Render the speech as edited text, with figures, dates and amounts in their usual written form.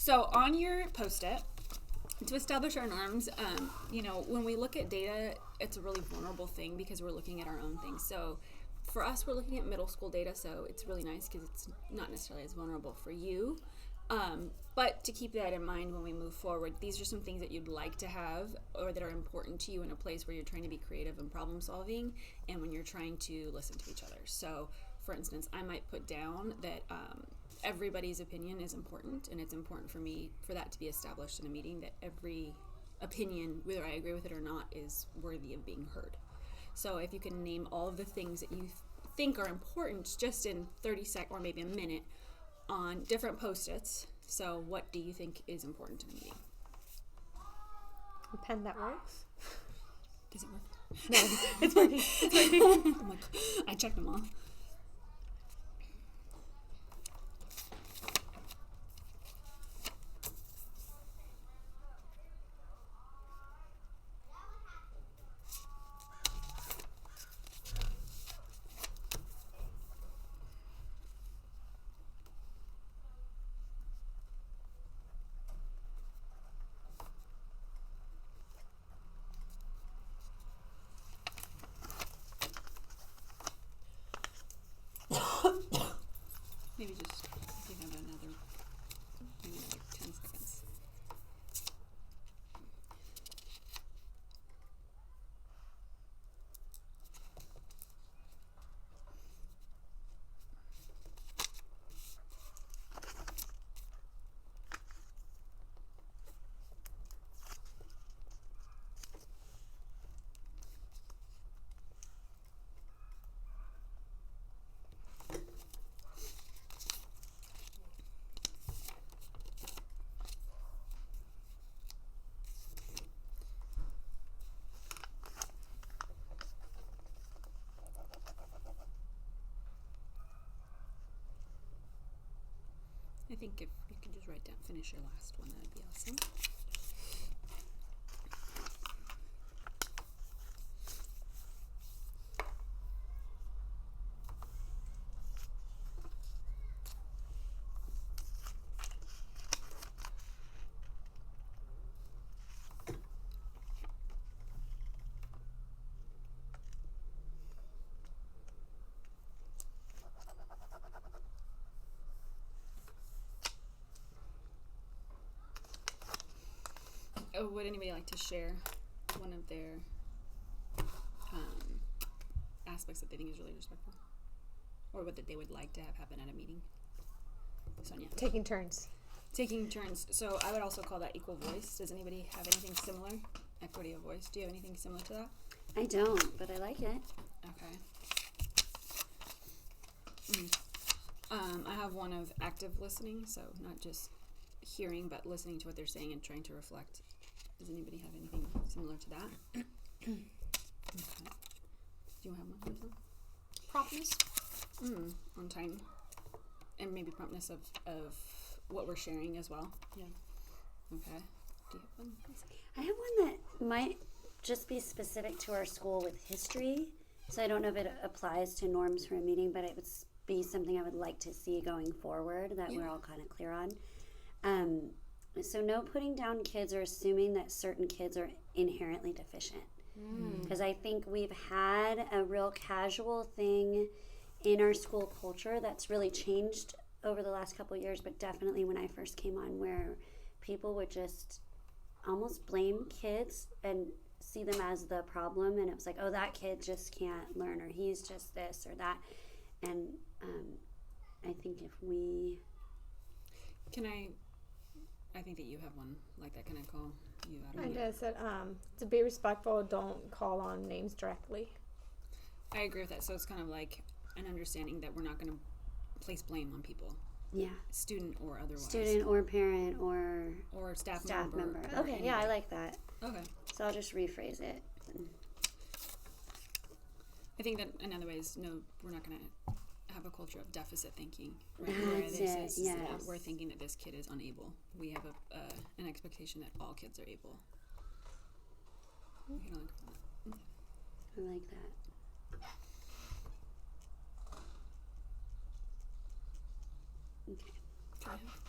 So on your post-it, to establish our norms, when we look at data, it's a really vulnerable thing because we're looking at our own things. So for us, we're looking at middle school data, so it's really nice because it's not necessarily as vulnerable for you. But to keep that in mind when we move forward, these are some things that you'd like to have or that are important to you in a place where you're trying to be creative and problem solving and when you're trying to listen to each other. So, for instance, I might put down that everybody's opinion is important, and it's important for me for that to be established in a meeting, that every opinion, whether I agree with it or not, is worthy of being heard. So if you can name all of the things that you think are important just in 30 seconds or maybe a minute on different post-its. So what do you think is important in a meeting? A pen that works. Does it work? No, it's working. It's working. I'm like, I checked them all. Maybe just give it another 10 seconds. I think if you can just write down, finish your last one, that'd be awesome. Would anybody like to share one of their aspects that they think is really respectful? Or what that they would like to have happen at a meeting? Sonia? Taking turns. Taking turns. So I would also call that equal voice. Does anybody have anything similar? Equity of voice. Do you have anything similar to that? I don't, but I like it. Okay. I have one of active listening, so not just hearing, but listening to what they're saying and trying to reflect. Does anybody have anything similar to that? Okay. Do you have one, Lisa? Promptness. On time. And maybe promptness of what we're sharing as well. Yeah. Okay. Do you have one, Lisa? I have one that might just be specific to our school with history. So I don't know if it applies to norms for a meeting, but it would be something I would like to see going forward that we're all kind of clear on. So no putting down kids or assuming that certain kids are inherently deficient. Because I think we've had a real casual thing in our school culture that's really changed over the last couple of years, but definitely when I first came on, where people would just almost blame kids and see them as the problem, and it was like, oh, that kid just can't learn, or he's just this or that. And I think if we... I think that you have one like that. Can I call you out on And it? I said, to be respectful, don't call on names directly. I agree with that. So it's kind of like an understanding that we're not going to place blame on people. Yeah. Student or otherwise. Student or parent or staff member. or Okay, yeah, I anybody. like that. Okay. So I'll just rephrase it. I think that another way is, no, we're not going to have a culture of deficit thinking. Right? That's it, yes. We're thinking that this kid is unable. We have an expectation that all kids are able. We can look for that. Okay. I like that. Okay. Okay.